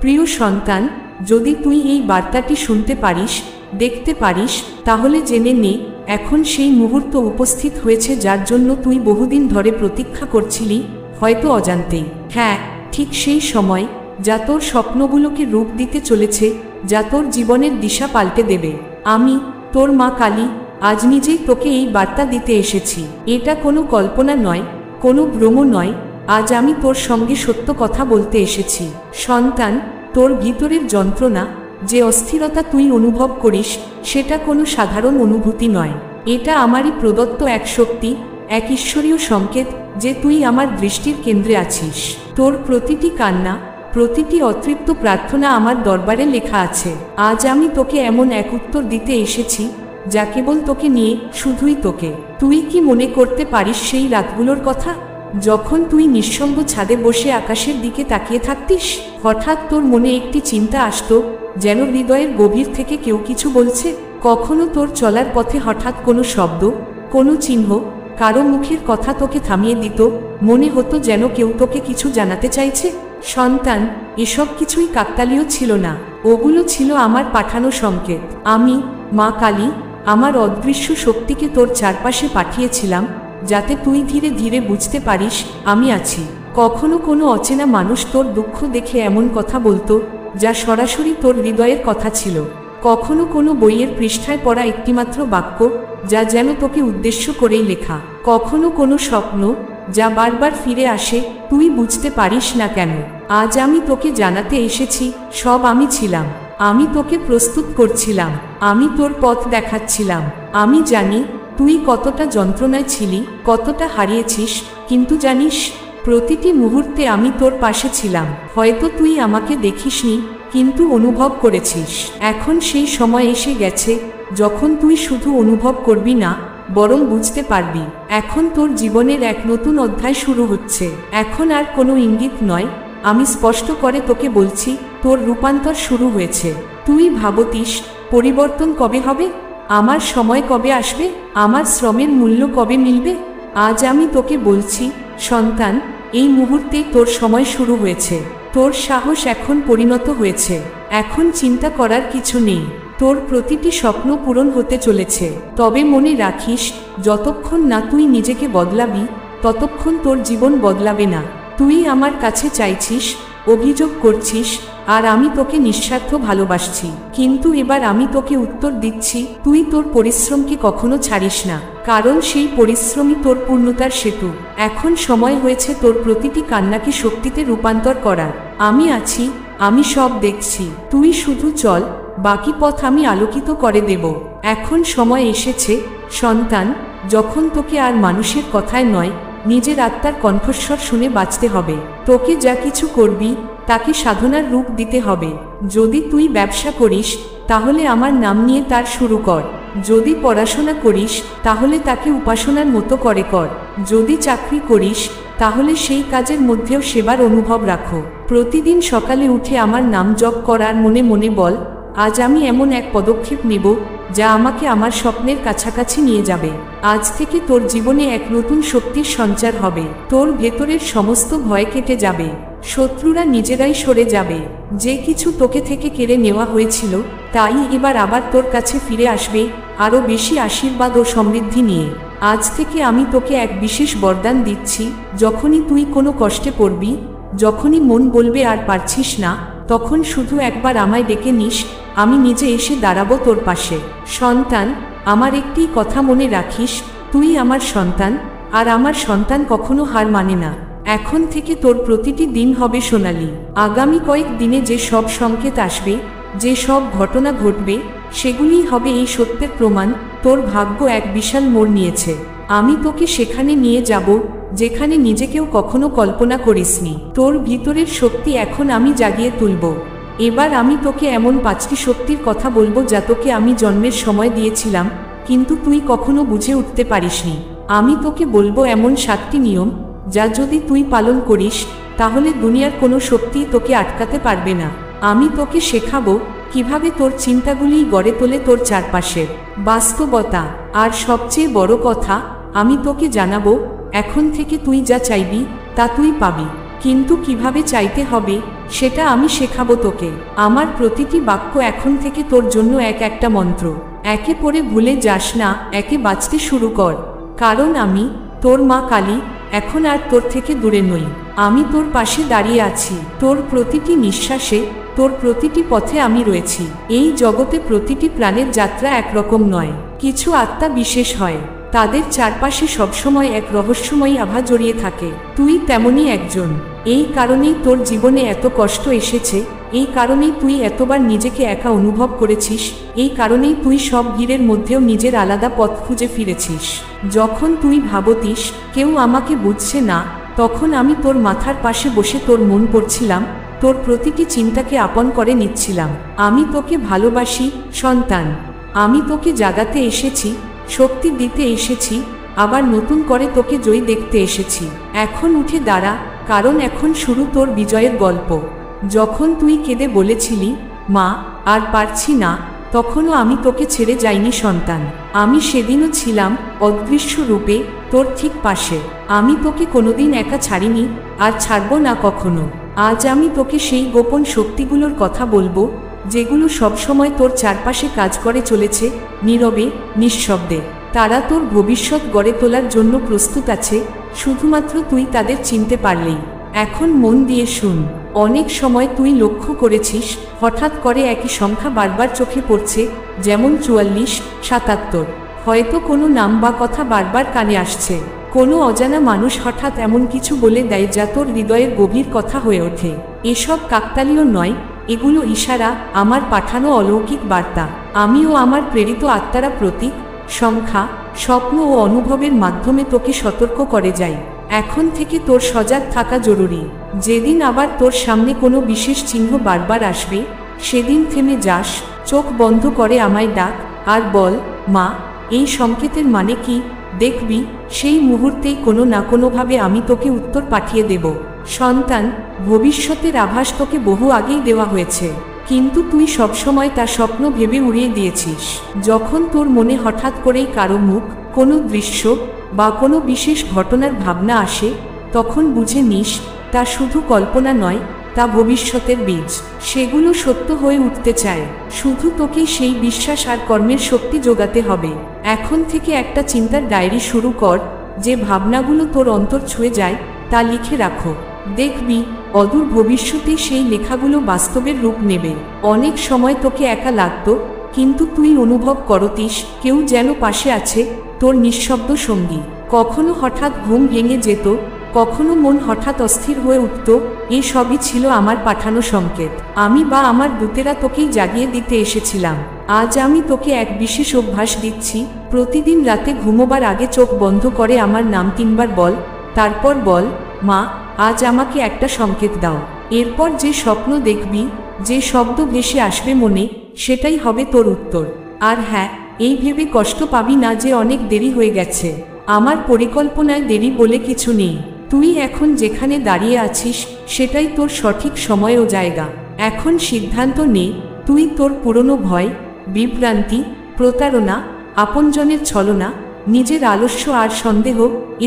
প্রিয় সন্তান, যদি তুই এই বার্তাটি শুনতে পারিস, দেখতে পারিস, তাহলে জেনে নে এখন সেই মুহূর্ত উপস্থিত হয়েছে যার জন্য তুই বহুদিন ধরে প্রতীক্ষা করছিলি, হয়তো অজান্তেই। হ্যাঁ, ঠিক সেই সময় যা তোর স্বপ্নগুলোকে রূপ দিতে চলেছে, যা তোর জীবনের দিশা পাল্টে দেবে। আমি তোর মা কালী আজ নিজেই তোকে এই বার্তা দিতে এসেছি। এটা কোনো কল্পনা নয়, কোনো ভ্রম নয়। আজ আমি তোর সঙ্গে সত্য কথা বলতে এসেছি। সন্তান, তোর ভিতরের যন্ত্রণা, যে অস্থিরতা তুই অনুভব করিস, সেটা কোনো সাধারণ অনুভূতি নয়। এটা আমারই প্রদত্ত এক শক্তি, এক ঈশ্বরীয় সংকেত যে তুই আমার দৃষ্টির কেন্দ্রে আছিস। তোর প্রতিটি কান্না, প্রতিটি অতৃপ্ত প্রার্থনা আমার দরবারে লেখা আছে। আজ আমি তোকে এমন এক উত্তর দিতে এসেছি যা কেবল তোকে নিয়ে, শুধুই তোকে। তুই কি মনে করতে পারিস সেই রাতগুলোর কথা, যখন তুই নিঃসঙ্গ ছাদে বসে আকাশের দিকে তাকিয়ে থাকতিস? হঠাৎ তোর মনে একটি চিন্তা আসতো, যেন হৃদয়ের গভীর থেকে কেউ কিছু বলছে। কখনো তোর চলার পথে হঠাৎ কোনো শব্দ, কোনো চিহ্ন, কারো মুখের কথা তোকে থামিয়ে দিত। মনে হতো যেন কেউ তোকে কিছু জানাতে চাইছে। সন্তান, এসব কিছুই কাকতালীয় ছিল না, ওগুলো ছিল আমার পাঠানো সংকেত। আমি, মা কালী, আমার অদৃশ্য শক্তিকে তোর চারপাশে পাঠিয়েছিলাম, যাতে তুই ধীরে ধীরে বুঝতে পারিস আমি আছি। কখনো কোনো অচেনা মানুষ তোর দুঃখ দেখে এমন কথা বলতো যা সরাসরি তোর হৃদয়ের কথা ছিল। কখনো কোনো বইয়ের পৃষ্ঠায় পড়া একটিমাত্র বাক্য, যা যেন তোকে উদ্দেশ্য করেই লেখা। কখনো কোনো স্বপ্ন, যা বারবার ফিরে আসে, তুই বুঝতে পারিস না কেন। আজ আমি তোকে জানাতে এসেছি, সব আমি ছিলাম। আমি তোকে প্রস্তুত করছিলাম, আমি তোর পথ দেখাচ্ছিলাম। আমি জানি তুই কতটা যন্ত্রণায় ছিলি, কতটা হারিয়েছিস, কিন্তু জানিস, প্রতিটি মুহূর্তে আমি তোর পাশে ছিলাম। হয়তো তুই আমাকে দেখিসনি, কিন্তু অনুভব করেছিস। এখন সেই সময় এসে গেছে যখন তুই শুধু অনুভব করবি না, বরং বুঝতে পারবি। এখন তোর জীবনের এক নতুন অধ্যায় শুরু হচ্ছে। এখন আর কোনো ইঙ্গিত নয়, আমি স্পষ্ট করে তোকে বলছি, তোর রূপান্তর শুরু হয়েছে। তুই ভাবতিস পরিবর্তন কবে হবে, আমার সময় কবে আসবে, আমার শ্রমের মূল্য কবে মিলবে। আজ আমি তোকে বলছি, সন্তান, এই মুহূর্তে তোর সময় শুরু হয়েছে। তোর সাহস এখন পরিণত হয়েছে। এখন চিন্তা করার কিছু নেই। তোর প্রতিটি স্বপ্ন পূরণ হতে চলেছে। তবে মনে রাখিস, যতক্ষণ না তুই নিজেকে বদলাবি, ততক্ষণ তোর জীবন বদলাবে না। তুই আমার কাছে চাইছিস, অভিযোগ করছিস, আর আমি তোকে নিঃস্বার্থ ভালোবাসছি। কিন্তু এবার আমি তোকে উত্তর দিচ্ছি, তুই তোর পরিশ্রমকে কখনো ছাড়িস না, কারণ সেই পরিশ্রমই তোর পূর্ণতার সেতু। এখন সময় হয়েছে তোর প্রতিটি কান্নাকে শক্তিতে রূপান্তর করার। আমি আছি, আমি সব দেখছি। তুই শুধু চল, বাকি পথ আমি আলোকিত করে দেব। এখন সময় এসেছে সন্তান, যখন তোকে আর মানুষের কথায় নয়, নিজের আত্মার কণ্ঠস্বর শুনে বাঁচতে হবে। তোকে যা কিছু করবি তাকে সাধনার রূপ দিতে হবে। যদি তুই ব্যবসা করিস, তাহলে আমার নাম নিয়ে তার শুরু কর। যদি পড়াশোনা করিস, তাহলে তাকে উপাসনার মতো করে কর। যদি চাকরি করিস, তাহলে সেই কাজের মধ্যেও সেবার অনুভব রাখো। প্রতিদিন সকালে উঠে আমার নাম জপ কর আর মনে মনে বল, আজ আমি এমন এক পদক্ষেপ নেব যা আমাকে আমার স্বপ্নের কাছাকাছি নিয়ে যাবে। আজ থেকে তোর জীবনে এক নতুন শক্তির সঞ্চার হবে। তোর ভেতরের সমস্ত ভয় কেটে যাবে, শত্রুরা নিজেরাই সরে যাবে। যে কিছু তোকে থেকে কেড়ে নেওয়া হয়েছিল, তাই এবার আবার তোর কাছে ফিরে আসবে, আরও বেশি আশীর্বাদ ও সমৃদ্ধি নিয়ে। আজ থেকে আমি তোকে এক বিশেষ বরদান দিচ্ছি। যখনই তুই কোনো কষ্টে পড়বি, যখনই মন বলবে আর পারছিস না, তখন শুধু একবার আমায় ডেকে নিস, আমি নিজে এসে দাঁড়াবো তোর পাশে। সন্তান, আমার একটি কথা মনে রাখিস, তুই আমার সন্তান, আর আমার সন্তান কখনো হার মানে না। এখন থেকে তোর প্রতিটি দিন হবে সোনালি। আগামী কয়েক দিনে যে সব সংকেত আসবে, যে সব ঘটনা ঘটবে, সেগুলিই হবে এই সত্যের প্রমাণ তোর ভাগ্য এক বিশাল মোড় নিয়েছে। আমি তোকে সেখানে নিয়ে যাব যেখানে নিজেকেও কখনো কল্পনা করিসনি। তোর ভিতরের শক্তি এখন আমি জাগিয়ে তুলব। এবার আমি তোকে এমন 5টি শক্তির কথা বলবো যা তোকে আমি জন্মের সময় দিয়েছিলাম, কিন্তু তুই কখনো বুঝে উঠতে পারিসনি। আমি তোকে বলবো এমন 7টি নিয়ম, যা যদি তুই পালন করিস, তাহলে দুনিয়ার কোনো শক্তি তোকে আটকাতে পারবে না। আমি তোকে শেখাবো কিভাবে তোর চিন্তাগুলি গড়ে তোলে তোর চারপাশের বাস্তবতা। আর সবচেয়ে বড় কথা, আমি তোকে জানাবো এখন থেকে তুই যা চাইবি তা তুই পাবি। কিন্তু কিভাবে চাইতে হবে সেটা আমি শেখাবো তোকে। আমার প্রতিটি বাক্য এখন থেকে তোর জন্য একটা মন্ত্র। একে পড়ে ভুলে যাস না, একে বাঁচতে শুরু কর। কারণ আমি, তোর মা কালী, এখন আর তোর থেকে দূরে নই। আমি তোর পাশে দাঁড়িয়ে আছি। তোর প্রতিটি নিঃশ্বাসে, তোর প্রতিটি পথে আমি রয়েছি। এই জগতে প্রতিটি প্রাণের যাত্রা একরকম নয়। কিছু আত্মা বিশেষ হয়, তাদের চারপাশে সবসময় এক রহস্যময়ী আভা জড়িয়ে থাকে। তুই তেমনই একজন। এই কারণেই তোর জীবনে এত কষ্ট এসেছে, এই কারণেই তুই এতবার নিজেকে একা অনুভব করেছিস, এই কারণেই তুই সব ভিড়ের মধ্যেও নিজের আলাদা পথ খুঁজে ফিরেছিস। যখন তুই ভাবতিস কেউ আমাকে বুঝছে না, তখন আমি তোর মাথার পাশে বসে তোর মন পড়ছিলাম, তোর প্রতিটি চিন্তাকে আপন করে নিচ্ছিলাম। আমি তোকে ভালোবাসি সন্তান। আমি তোকে জাগাতে এসেছি, শক্তি দিতে এসেছি, আবার নতুন করে তোকে জয়ী দেখতে এসেছি। এখন উঠে দাঁড়া, কারণ এখন শুরু তোর বিজয়ের গল্প। যখন তুই কেঁদে বলেছিলি, মা আর পারছি না, তখনও আমি তোকে ছেড়ে যাইনি সন্তান। আমি সেদিনও ছিলাম অদৃশ্য রূপে তোর ঠিক পাশে। আমি তোকে কোনোদিন একা ছাড়িনি, আর ছাড়বো না কখনো। আজ আমি তোকে সেই গোপন শক্তিগুলোর কথা বলবো, যেগুলো সবসময় তোর চারপাশে কাজ করে চলেছে, নীরবে, নিঃশব্দে। তারা তোর ভবিষ্যৎ গড়ে তোলার জন্য প্রস্তুত আছে, শুধুমাত্র তুই তাদের চিনতে পারলেই। এখন মন দিয়ে শুন। অনেক সময় তুই লক্ষ্য করেছিস হঠাৎ করে একই সংখ্যা বারবার চোখে পড়ছে, যেমন 44, 77। হয়তো কোনো নাম বা কথা বারবার কানে আসছে। কোনো অজানা মানুষ হঠাৎ এমন কিছু বলে দেয় যা তোর হৃদয়ের গভীর কথা হয়ে ওঠে। এসব কাকতালীয় নয়, এগুলো ইশারা, আমার পাঠানো অলৌকিক বার্তা। আমিও আমার প্রেরিত আত্মারা প্রতীক, সংখ্যা, স্বপ্ন ও অনুভবের মাধ্যমে তোকে সতর্ক করে যাই। এখন থেকে তোর সজাগ থাকা জরুরি। যেদিন আবার তোর সামনে কোনো বিশেষ চিহ্ন বারবার আসবে, সেদিন থেমে যাস, চোখ বন্ধ করে আমায় ডাক, আর বল, মা, এই সংকেতের মানে কি? দেখবি সেই মুহূর্তেই কোনো না কোনোভাবে আমি তোকে উত্তর পাঠিয়ে দেব। সন্তান, ভবিষ্যতের আভাস তোকে বহু আগেই দেওয়া হয়েছে, কিন্তু তুই সবসময় তা স্বপ্ন ভেবে উড়িয়ে দিয়েছিস। যখন তোর মনে হঠাৎ করেই কারো মুখ, কোনো দৃশ্য বা কোনো বিশেষ ঘটনার ভাবনা আসে, তখন বুঝে নিস তা শুধু কল্পনা নয়, তা ভবিষ্যতের বীজ। সেগুলো সত্য হয়ে উঠতে চায়, শুধু তোকেই সেই বিশ্বাস আর কর্মের শক্তি যোগাতে হবে। এখন থেকে একটা চিন্তার ডায়েরি শুরু কর। যে ভাবনাগুলো তোর অন্তর ছুঁয়ে যায় তা লিখে রাখো। দেখবি অদূর ভবিষ্যতে সেই লেখাগুলো বাস্তবের রূপ নেবে। অনেক সময় তোকে একা লাগতো, কিন্তু তুই অনুভব করতিস কেউ যেন পাশে আছে, তোর নিঃশব্দ সঙ্গী। কখনো হঠাৎ ঘুম ভেঙে যেত, কখনো মন হঠাৎ অস্থির হয়ে উঠত, এ সবই ছিল আমার পাঠানো সংকেত। আমি বা আমার দূতেরা তোকেই জাগিয়ে দিতে এসেছিলাম। আজ আমি তোকে এক বিশেষ অভ্যাস দিচ্ছি। প্রতিদিন রাতে ঘুমোবার আগে চোখ বন্ধ করে আমার নাম 3 বার বল, তারপর বল, মা, আজ আমাকে একটা সংকেত দাও। এরপর যে স্বপ্ন দেখবি, যে শব্দ ভেসে আসবে মনে, সেটাই হবে তোর উত্তর। আর হ্যাঁ, এই ভেবে কষ্ট পাবি না যে অনেক দেরি হয়ে গেছে। আমার পরিকল্পনায় দেরি বলে কিছু নেই। তুই এখন যেখানে দাঁড়িয়ে আছিস সেটাই তোর সঠিক সময় ও জায়গা। এখন সিদ্ধান্ত নে, তুই তোর পুরনো ভয়, বিভ্রান্তি, প্রতারণা, আপনজনের ছলনা, নিজের আলস্য আর সন্দেহ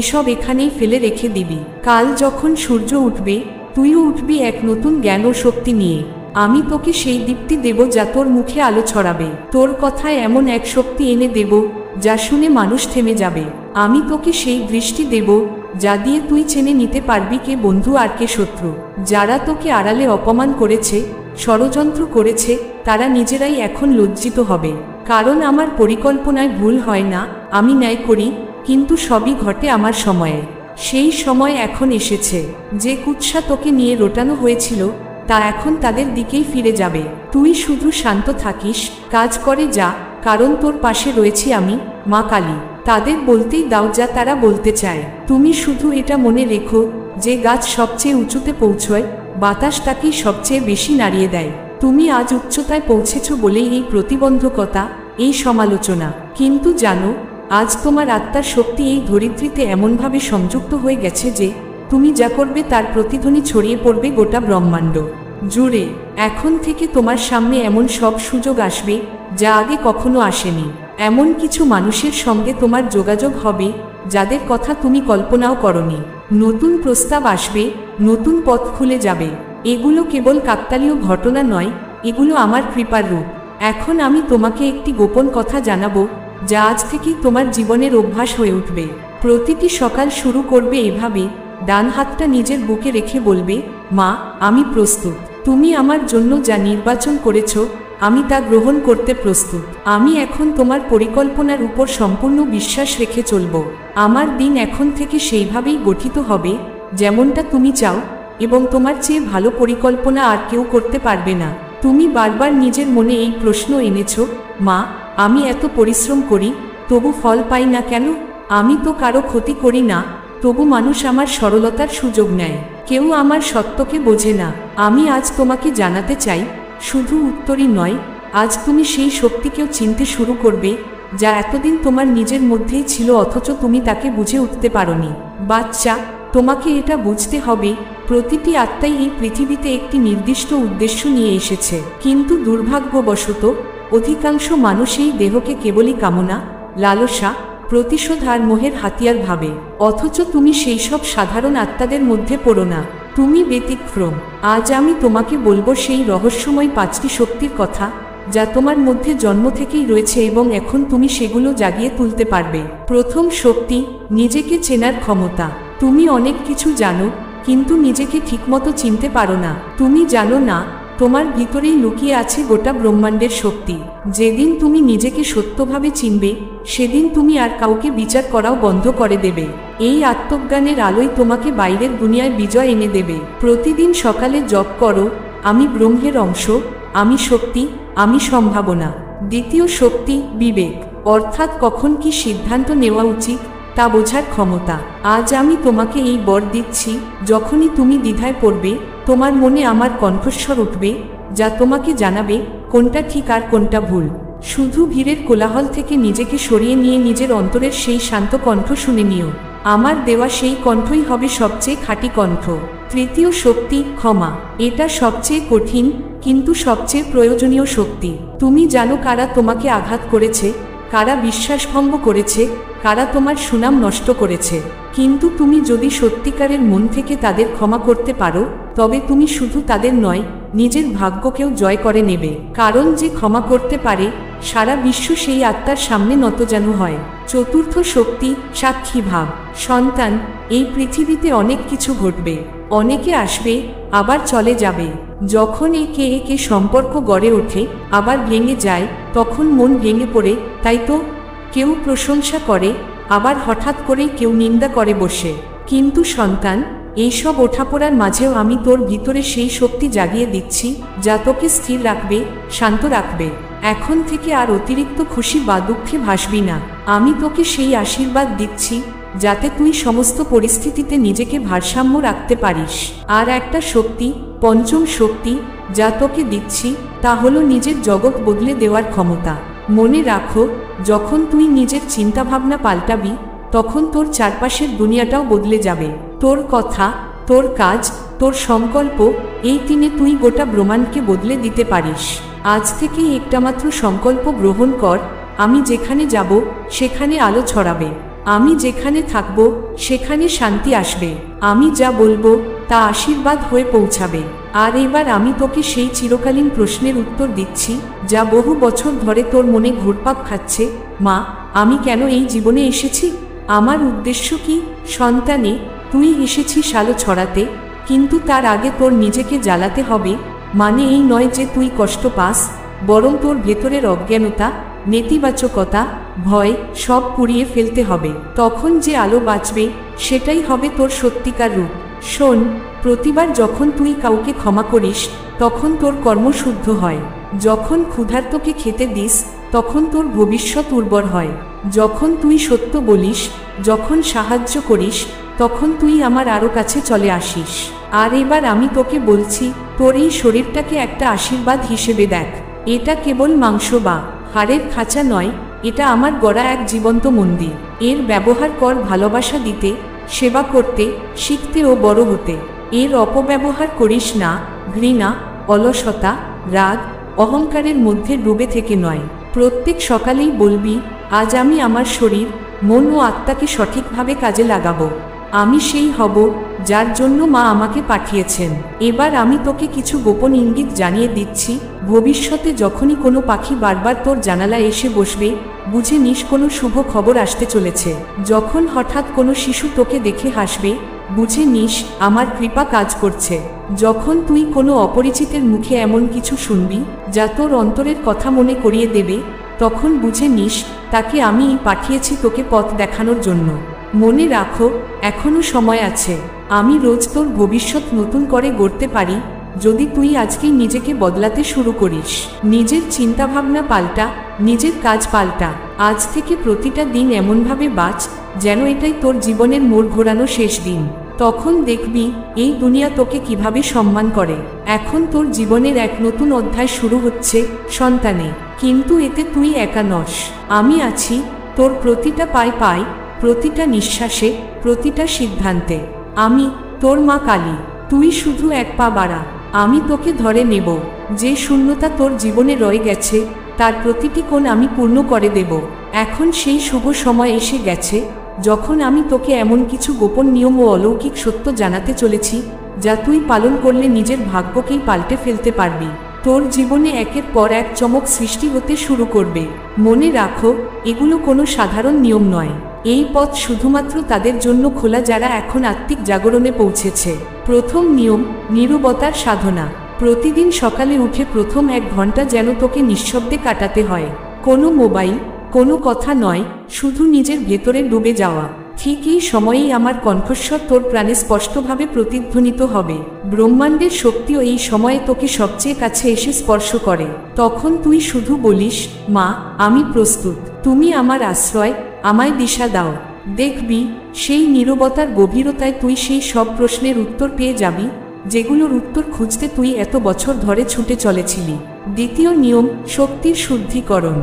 এসব এখানেই ফেলে রেখে দিবি। কাল যখন সূর্য উঠবে, তুইও উঠবি এক নতুন জ্ঞান ও শক্তি নিয়ে। আমি তোকে সেই দীপ্তি দেব যা তোর মুখে আলো ছড়াবে। তোর কথায় এমন এক শক্তি এনে দেব যা শুনে মানুষ থেমে যাবে। আমি তোকে সেই দৃষ্টি দেব যা দিয়ে তুই চেনে নিতে পারবি কে বন্ধু আর কে শত্রু। যারা তোকে আড়ালে অপমান করেছে, ষড়যন্ত্র করেছে, তারা নিজেরাই এখন লজ্জিত হবে। কারণ আমার পরিকল্পনায় ভুল হয় না, আমি ন্যায় করি, কিন্তু সবই ঘটে আমার সময়ে। সেই সময় এখন এসেছে। যে কুৎসা তোকে নিয়ে রটানো হয়েছিল তা এখন তাদের দিকেই ফিরে যাবে। তুই শুধু শান্ত থাকিস, কাজ করে যা, কারণ তোর পাশে রয়েছি আমি, মা কালী। তাদের বলতেই দাও যা তারা বলতে চায়। তুমি শুধু এটা মনে রেখো, যে গাছ সবচেয়ে উঁচুতে পৌঁছয়, বাতাস তাকেই সবচেয়ে বেশি নাড়িয়ে দেয়। তুমি আজ উচ্চতায় পৌঁছেছ বলেই এই প্রতিবন্ধকতা, এই সমালোচনা। কিন্তু জানো, আজ তোমার আত্মার শক্তি এই ধরিত্রীতে এমনভাবে সংযুক্ত হয়ে গেছে যে তুমি যা করবে তার প্রতিধ্বনি ছড়িয়ে পড়বে গোটা ব্রহ্মাণ্ড জুড়ে। এখন থেকে তোমার সামনে এমন সব সুযোগ আসবে যা আগে কখনো আসেনি। এমন কিছু মানুষের সঙ্গে তোমার যোগাযোগ হবে যাদের কথা তুমি কল্পনাও করনি। নতুন প্রস্তাব আসবে, নতুন পথ খুলে যাবে। এগুলো কেবল কাকতালীয় ঘটনা নয়, এগুলো আমার কৃপার রূপ। এখন আমি তোমাকে একটি গোপন কথা জানাবো, যা আজ থেকেই তোমার জীবনের অভ্যাস হয়ে উঠবে। প্রতিটি সকাল শুরু করবে এভাবে, ডান হাতটা নিজের বুকে রেখে বলবে, মা, আমি প্রস্তুত। তুমি আমার জন্য যা নির্বাচন করেছো, আমি তা গ্রহণ করতে প্রস্তুত। আমি এখন তোমার পরিকল্পনার উপর সম্পূর্ণ বিশ্বাস রেখে চলব। আমার দিন এখন থেকে সেইভাবেই গঠিত হবে যেমনটা তুমি চাও, এবং তোমার চেয়ে ভালো পরিকল্পনা আর কেউ করতে পারবে না। তুমি বারবার নিজের মনে এই প্রশ্ন এনেছো, মা, আমি এত পরিশ্রম করি, তবু ফল পাই না কেন? আমি তো কারো ক্ষতি করি না, তবু মানুষ আমার সরলতার সুযোগ নেয়। কেউ আমার সত্যকে বোঝে না। আমি আজ তোমাকে জানাতে চাই, শুধু উত্তরই নয়, আজ তুমি সেই শক্তিকেও চিনতে শুরু করবে যা এতদিন তোমার নিজের মধ্যেই ছিল, অথচ তুমি তাকে বুঝে উঠতে পারোনি। বাচ্চা, তোমাকে এটা বুঝতে হবে, প্রতিটি আত্মাই এই পৃথিবীতে একটি নির্দিষ্ট উদ্দেশ্য নিয়ে এসেছে। কিন্তু দুর্ভাগ্যবশত অধিকাংশ মানুষ এই দেহকে কেবলই কামনা, লালসা, প্রতিশোধ আর মোহের হাতিয়ার ভাবে। অথচ তুমি সেই সব সাধারণ আত্মাদের মধ্যে পড়ো না, তুমি ব্যতিক্রম। আজ আমি তোমাকে বলবো সেই রহস্যময় 5টি শক্তির কথা, যা তোমার মধ্যে জন্ম থেকেই রয়েছে এবং এখন তুমি সেগুলো জাগিয়ে তুলতে পারবে। প্রথম শক্তি, নিজেকে চেনার ক্ষমতা। তুমি অনেক কিছু জানো, কিন্তু নিজেকে ঠিকমতো চিনতে পারো না। তুমি জানো না তোমার ভিতরেই লুকিয়ে আছে গোটা ব্রহ্মাণ্ডের শক্তি। যেদিন তুমি নিজেকে সত্যভাবে চিনবে, সেদিন তুমি আর কাউকে বিচার করাও বন্ধ করে দেবে। এই আত্মজ্ঞানের আলোই তোমাকে বাইরের দুনিয়ায় বিজয় এনে দেবে। প্রতিদিন সকালে জপ করো, আমি ব্রহ্মের অংশ, আমি শক্তি, আমি সম্ভাবনা। দ্বিতীয় শক্তি, বিবেক, অর্থাৎ কখন কি সিদ্ধান্ত নেওয়া উচিত তা বোঝার ক্ষমতা। আজ আমি তোমাকে এই বর দিচ্ছি, যখনই তুমি দ্বিধায় পড়বে, তোমার মনে আমার কণ্ঠস্বর উঠবে, যা তোমাকে জানাবে কোনটা ঠিক আর কোনটা ভুল। শুধু ভিড়ের কোলাহল থেকে নিজেকে সরিয়ে নিয়ে নিজের অন্তরের সেই শান্ত কণ্ঠ শুনে নিও। আমার দেওয়া সেই কণ্ঠই হবে সবচেয়ে খাঁটি কণ্ঠ। তৃতীয় শক্তি, ক্ষমা। এটা সবচেয়ে কঠিন কিন্তু সবচেয়ে প্রয়োজনীয় শক্তি। তুমি জানো কারা তোমাকে আঘাত করেছে, কারা বিশ্বাসভঙ্গ করেছে, কারা তোমার সুনাম নষ্ট করেছে। কিন্তু তুমি যদি সত্যিকারের মন থেকে তাদের ক্ষমা করতে পারো, তবে তুমি শুধু তাদের নয়, নিজের ভাগ্যকেও জয় করে নেবে। কারণ যে ক্ষমা করতে পারে, সারা বিশ্ব সেই আত্মার সামনে নতজানু হয়। চতুর্থ শক্তি, সাক্ষী ভাব। সন্তান, এই পৃথিবীতে অনেক কিছু ঘটবে। অনেকে আসবে, আবার চলে যাবে। যখন একে একে সম্পর্ক গড়ে ওঠে, আবার ভেঙে যায়, তখন মন ভেঙে পড়ে, তাই তো? কেউ প্রশংসা করে, আবার হঠাৎ করেই কেউ নিন্দা করে বসে। কিন্তু সন্তান, এইসব ওঠাপড়ার মাঝেও আমি তোর ভিতরে সেই শক্তি জাগিয়ে দিচ্ছি, যা তোকে স্থির রাখবে, শান্ত রাখবে। এখন থেকে আর অতিরিক্ত খুশি বা দুঃখে ভাসবি না। আমি তোকে সেই আশীর্বাদ দিচ্ছি, যাতে তুই সমস্ত পরিস্থিতিতে নিজেকে ভারসাম্য রাখতে পারিস। আর একটা শক্তি, পঞ্চম শক্তি, যা তোকে দিচ্ছি, তা হলো নিজের জগৎ বদলে দেওয়ার ক্ষমতা। মনে রাখো, যখন তুই নিজের চিন্তাভাবনা পাল্টাবি, তখন তোর চারপাশের দুনিয়াটাও বদলে যাবে। তোর কথা, তোর কাজ, তোর সংকল্প, এই তিনে তুই গোটা ব্রহ্মাণ্ডকে বদলে দিতে পারিস। আজ থেকেই একটা মাত্র সংকল্প গ্রহণ কর, আমি যেখানে যাব সেখানে আলো ছড়াবে, আমি যেখানে থাকব সেখানে শান্তি আসবে, আমি যা বলবো তা আশীর্বাদ হয়ে পৌঁছাবে। আর এবার আমি তোকে সেই চিরকালীন প্রশ্নের উত্তর দিচ্ছি, যা বহু বছর ধরে তোর মনে ঘুরপাক খাচ্ছে। মা, আমি কেন এই জীবনে এসেছি? আমার উদ্দেশ্য কি? সন্তানে, তুই এসেছিস আলো ছড়াতে, কিন্তু তার আগে তোর নিজেকে জ্বালাতে হবে। মানে এই নয় যে তুই কষ্ট পাস, বরং তোর ভেতরের অজ্ঞানতা, নেতিবাচকতা, ভয় সব পুড়িয়ে ফেলতে হবে। তখন যে আলো বাঁচবে, সেটাই হবে তোর সত্যিকার রূপ। শোন, প্রতিবার যখন তুই কাউকে ক্ষমা করিস, তখন তোর কর্ম শুদ্ধ হয়। যখন ক্ষুধার্তকে খেতে দিস, তখন তোর ভবিষ্যৎ উর্বর হয়। যখন তুই সত্য বলিস, যখন সাহায্য করিস, তখন তুই আমার আরও কাছে চলে আসিস। আর এবার আমি তোকে বলছি, তোর এই শরীরটাকে একটা আশীর্বাদ হিসেবে দেখ। এটা কেবল মাংস বা হাড়ের খাঁচা নয়, এটা আমার গড়া এক জীবন্ত মন্দির। এর ব্যবহার কর ভালোবাসা দিতে, সেবা করতে, শিখতে ও বড় হতে। এর অপব্যবহার করিস না ঘৃণা, অলসতা, রাগ, অহংকারের মধ্যে ডুবে থেকে নয়। প্রত্যেক সকালেই বলবি, আজ আমি আমার শরীর, মন ও আত্মাকে সঠিকভাবে কাজে লাগাবো। আমি সেই হব যার জন্য মা আমাকে পাঠিয়েছেন। এবার আমি তোকে কিছু গোপন ইঙ্গিত জানিয়ে দিচ্ছি। ভবিষ্যতে যখনই কোনো পাখি বারবার তোর জানালায় এসে বসবে, বুঝে নিস কোনো শুভ খবর আসতে চলেছে। যখন হঠাৎ কোনো শিশু তোকে দেখে হাসবে, বুঝে নিস আমার কৃপা কাজ করছে। যখন তুই কোনো অপরিচিতের মুখে এমন কিছু শুনবি যা তোর অন্তরের কথা মনে করিয়ে দেবে, তখন বুঝে নিস তাকে আমিই পাঠিয়েছি তোকে পথ দেখানোর জন্য। মনে রাখো, এখনো সময় আছে। আমি রোজ তোর ভবিষ্যৎ নতুন করে গড়তে পারি যদি তুই আজকেই নিজেকে বদলাতে শুরু করিস। নিজের চিন্তাভাবনা পাল্টা, নিজের কাজ পাল্টা। আজ থেকে প্রতিটা দিন এমনভাবে বাঁচ যেন এটাই তোর জীবনের মোড় ঘোরানো শেষ দিন। তখন দেখবি এই দুনিয়া তোকে কিভাবে সম্মান করে। এখন তোর জীবনের এক নতুন অধ্যায় শুরু হচ্ছে সন্তানে। কিন্তু এতে তুই একা নস। আমি আছি তোর প্রতিটা পায়ে পায়ে, প্রতিটা নিঃশ্বাসে, প্রতিটা সিদ্ধান্তে। আমি তোর মা কালী। তুই শুধু এক পা বাড়া, আমি তোকে ধরে নেব। যে শূন্যতা তোর জীবনে রয়ে গেছে তার প্রতিটি কোণ আমি পূর্ণ করে দেব। এখন সেই শুভ সময় এসে গেছে যখন আমি তোকে এমন কিছু গোপন নিয়ম ও অলৌকিক সত্য জানাতে চলেছি যা তুই পালন করলে নিজের ভাগ্যকেই পাল্টে ফেলতে পারবি। তোর জীবনে একের পর এক চমক সৃষ্টি হতে শুরু করবে। মনে রাখো, এগুলো কোনো সাধারণ নিয়ম নয়। এই পথ শুধুমাত্র তাদের জন্য খোলা যারা এখন আত্মিক জাগরণে পৌঁছেছে। প্রথম নিয়ম, নীরবতার সাধনা। প্রতিদিন সকালে উঠে প্রথম 1 ঘন্টা যেন তোকে নিঃশব্দে কাটাতে হয়। কোনো মোবাইল, কোনো কথা নয়, শুধু নিজের ভেতরে ডুবে যাওয়া। ঠিক এই সময়েই আমার কণ্ঠস্বর তোর প্রাণে স্পষ্টভাবে প্রতিধ্বনিত হবে। ব্রহ্মাণ্ডের শক্তিও এই সময়ে তোকে সবচেয়ে কাছে এসে স্পর্শ করে। তখন তুই শুধু বলিস, মা আমি প্রস্তুত, তুমি আমার আশ্রয়, আমায় দিশা দাও। দেখবি সেই নীরবতার গভীরতায় তুই সেই সব প্রশ্নের উত্তর পেয়ে যাবি যেগুলোর উত্তর খুঁজতে তুই এত বছর ধরে ছুটে চলেছিলি। দ্বিতীয় নিয়ম, শক্তির শুদ্ধিকরণ।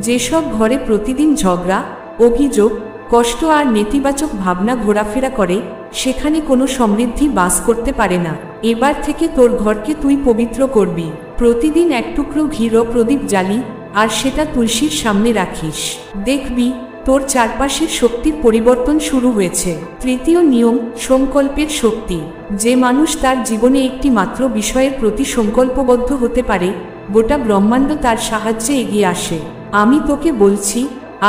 যেসব ঘরে প্রতিদিন ঝগড়া, অভিযোগ, কষ্ট আর নেতিবাচক ভাবনা ঘোরাফেরা করে, সেখানে কোনো সমৃদ্ধি বাস করতে পারে না। এবার থেকে তোর ঘরকে তুই পবিত্র করবি। প্রতিদিন এক টুকরো ঘির ও প্রদীপ জ্বালি আর সেটা তুলসীর সামনে রাখিস। দেখবি তোর চারপাশের শক্তির পরিবর্তন শুরু হয়েছে। তৃতীয় নিয়ম, সংকল্পের শক্তি। যে মানুষ তার জীবনে একটি মাত্র বিষয়ের প্রতি সংকল্পবদ্ধ হতে পারে, গোটা ব্রহ্মাণ্ড তার সাহায্যে এগিয়ে আসে। আমি তোকে বলছি,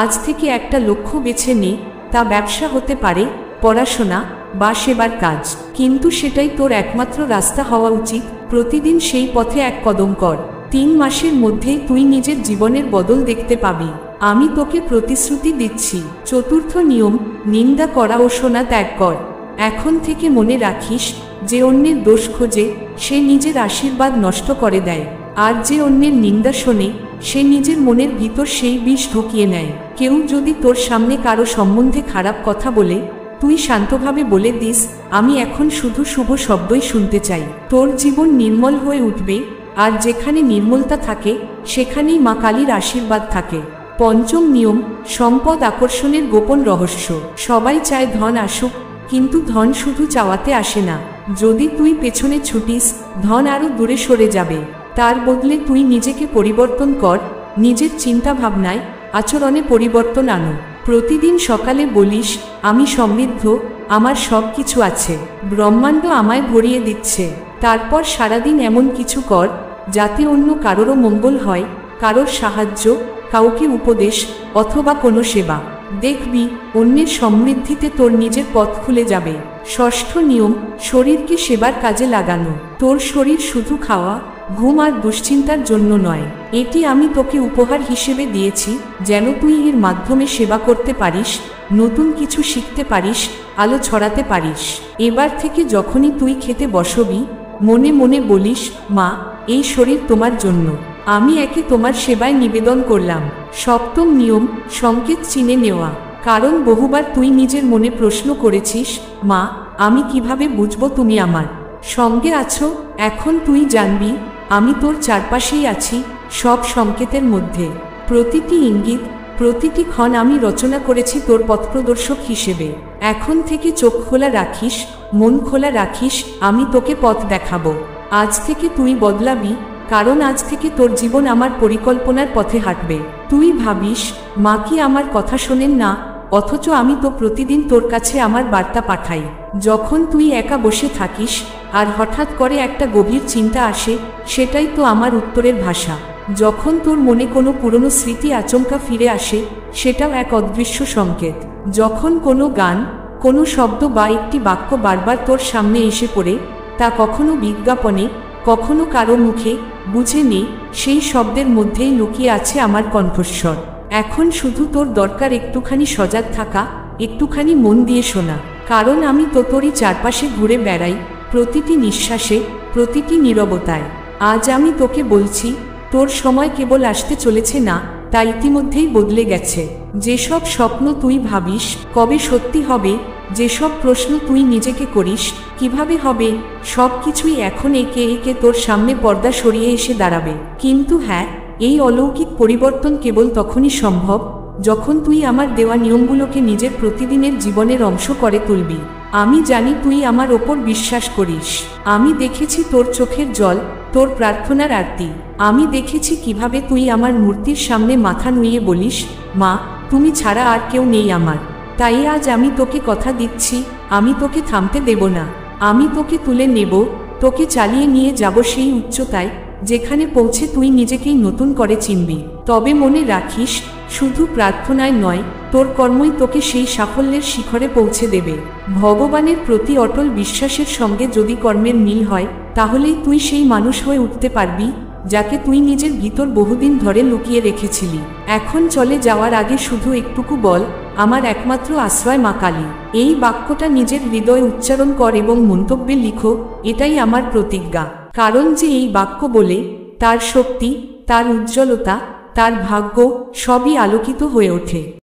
আজ থেকে একটা লক্ষ্য বেছে নে। তা ব্যবসা হতে পারে, পড়াশোনা বা সেবার কাজ, কিন্তু সেটাই তোর একমাত্র রাস্তা হওয়া উচিত। প্রতিদিন সেই পথে এক কদম কর। 3 মাসের মধ্যেই তুই নিজের জীবনের বদল দেখতে পাবি। আমি তোকে প্রতিশ্রুতি দিচ্ছি। চতুর্থ নিয়ম, নিন্দা করা ও শোনা ত্যাগ কর। এখন থেকে মনে রাখিস, যে অন্যের দোষ খোঁজে সে নিজের আশীর্বাদ নষ্ট করে দেয়, আর যে অন্যের নিন্দা শোনে সে নিজের মনের ভিতর সেই বিষ ঢুকিয়ে নেয়। কেউ যদি তোর সামনে কারো সম্বন্ধে খারাপ কথা বলে, তুই শান্তভাবে বলে দিস, আমি এখন শুধু শুভ শব্দই শুনতে চাই। তোর জীবন নির্মল হয়ে উঠবে, আর যেখানে নির্মলতা থাকে সেখানেই মা কালীর আশীর্বাদ থাকে। পঞ্চম নিয়ম, সম্পদ আকর্ষণের গোপন রহস্য। সবাই চায় ধন আসুক, কিন্তু ধন শুধু চাওয়াতে আসে না। যদি তুই পেছনে ছুটিস, ধন আরও দূরে সরে যাবে। তার বদলে তুই নিজেকে পরিবর্তন কর, নিজের চিন্তা ভাবনায়, আচরণে পরিবর্তন আনো। প্রতিদিন সকালে বলিস, আমি সমৃদ্ধ, আমার সব কিছু আছে, ব্রহ্মাণ্ড আমায় ভরিয়ে দিচ্ছে। তারপর সারাদিন এমন কিছু কর যাতে অন্য কারোরও মঙ্গল হয়, কারোর সাহায্য, কাউকে উপদেশ অথবা কোনো সেবা। দেখবি অন্যের সমৃদ্ধিতে তোর নিজের পথ খুলে যাবে। ষষ্ঠ নিয়ম, শরীরকে সেবার কাজে লাগানো। তোর শরীর শুধু খাওয়া, ঘুম আর দুশ্চিন্তার জন্য নয়। এটি আমি তোকে উপহার হিসেবে দিয়েছি যেন তুই এর মাধ্যমে সেবা করতে পারিস, নতুন কিছু শিখতে পারিস, আলো ছড়াতে পারিস। এবার থেকে যখনই তুই খেতে বসবি, মনে মনে বলিস, মা এই শরীর তোমার জন্য, আমি একে তোমার সেবায় নিবেদন করলাম। সপ্তম নিয়ম, সংকেত চিনে নেওয়া। কারণ বহুবার তুই নিজের মনে প্রশ্ন করেছিস, মা আমি কিভাবে বুঝবো তুমি আমার সঙ্গে আছো? এখন তুই জানবি, আমি তোর চারপাশেই আছি, সব সংকেতের মধ্যে। প্রতিটি ইঙ্গিত, প্রতিটি ক্ষণ আমি রচনা করেছি তোর পথপ্রদর্শক হিসেবে। এখন থেকে চোখ খোলা রাখিস, মন খোলা রাখিস, আমি তোকে পথ দেখাবো। আজ থেকে তুই বদলাবি, কারণ আজ থেকে তোর জীবন আমার পরিকল্পনার পথে হাঁটবে। তুই ভাবিস, মা কি আমার কথা শোনেন না? অথচ আমি তো প্রতিদিন তোর কাছে আমার বার্তা পাঠাই। যখন তুই একা বসে থাকিস আর হঠাৎ করে একটা গভীর চিন্তা আসে, সেটাই তো আমার উত্তরের ভাষা। যখন তোর মনে কোনো পুরনো স্মৃতি আচমকা ফিরে আসে, সেটাও এক অদৃশ্য সংকেত। যখন কোনো গান, কোনো শব্দ বা একটি বাক্য বারবার তোর সামনে এসে পড়ে, তা কখনো বিজ্ঞাপনে, কখনো কারো মুখে, বুঝে নে সেই শব্দের মধ্যেই লুকিয়ে আছে আমার কণ্ঠস্বর। এখন শুধু তোর দরকার একটুখানি সজাগ থাকা, একটুখানি মন দিয়ে শোনা। কারণ আমি তো তোরই চারপাশে ঘুরে বেড়াই, প্রতিটি নিঃশ্বাসে, প্রতিটি নীরবতায়। আজ আমি তোকে বলছি, তোর সময় কেবল আসতে চলেছে না, তা ইতিমধ্যেই বদলে গেছে। যেসব স্বপ্ন তুই ভাবিস কবে সত্যি হবে, যেসব প্রশ্ন তুই নিজেকে করিস কিভাবে হবে, সব কিছুই এখন একে একে তোর সামনে পর্দা সরিয়ে এসে দাঁড়াবে। কিন্তু হ্যাঁ, এই অলৌকিক পরিবর্তন কেবল তখনই সম্ভব যখন তুই আমার দেওয়া নিয়মগুলোকে নিজের প্রতিদিনের জীবনের অংশ করে তুলবি। আমি জানি তুই আমার ওপর বিশ্বাস করিস। আমি দেখেছি তোর চোখের জল, তোর প্রার্থনার আরতি। আমি দেখেছি কিভাবে তুই আমার মূর্তির সামনে মাথা নুইয়ে বলিস, মা, তুমি ছাড়া আর কেউ নেই আমার। তাই আজ আমি তোকে কথা দিচ্ছি, আমি তোকে থামতে দেব না। আমি তোকে তুলে নেব, তোকে চালিয়ে নিয়ে যাব সেই উচ্চতায় যেখানে পৌঁছে তুই নিজেকেই নতুন করে চিনবি। তবে মনে রাখিস, শুধু প্রার্থনায় নয়, তোর কর্মই তোকে সেই সাফল্যের শিখরে পৌঁছে দেবে। ভগবানের প্রতি অটল বিশ্বাসের সঙ্গে যদি কর্মের মিল হয়, তাহলেই তুই সেই মানুষ হয়ে উঠতে পারবি যাকে তুই নিজের ভিতর বহুদিন ধরে লুকিয়ে রেখেছিলি। এখন চলে যাওয়ার আগে শুধু একটুকু বল, আমার একমাত্র আশ্রয় মা কালী। এই বাক্যটা নিজের হৃদয়ে উচ্চারণ কর এবং মন্তব্যে লিখো, এটাই আমার প্রতিজ্ঞা। কারণ যে এই বাক্য বলে, তার শক্তি, তার উজ্জ্বলতা, তার ভাগ্য সবই আলোকিত হয়ে ওঠে।